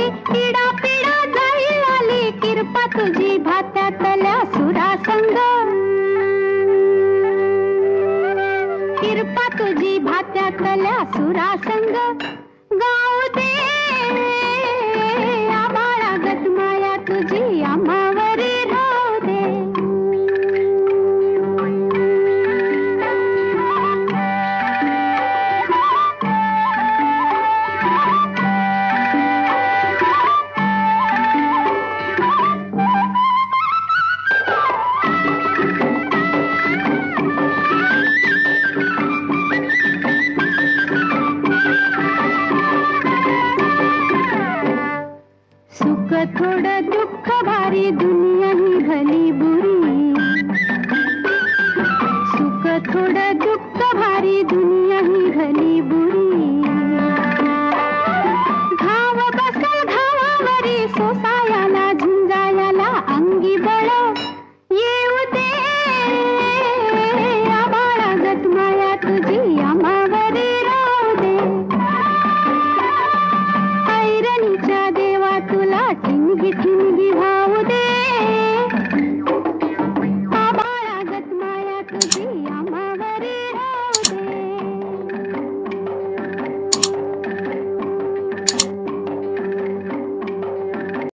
आली, इडा पिडा जाईल आली, किरपा तुझी भात्यातल्या सुरासंग, किरपा तुझी भात्यातल्या सुरासंग. गाऊ दे आबाळागत माया तुझी आम्हावरी राहू दे. सुख थोडं दुःख भारी दुनिया ही भली बुरी, सुख थोडं दुःख भारी दुनिया ही भली बुरी. घाव बसल घावावरी सोसा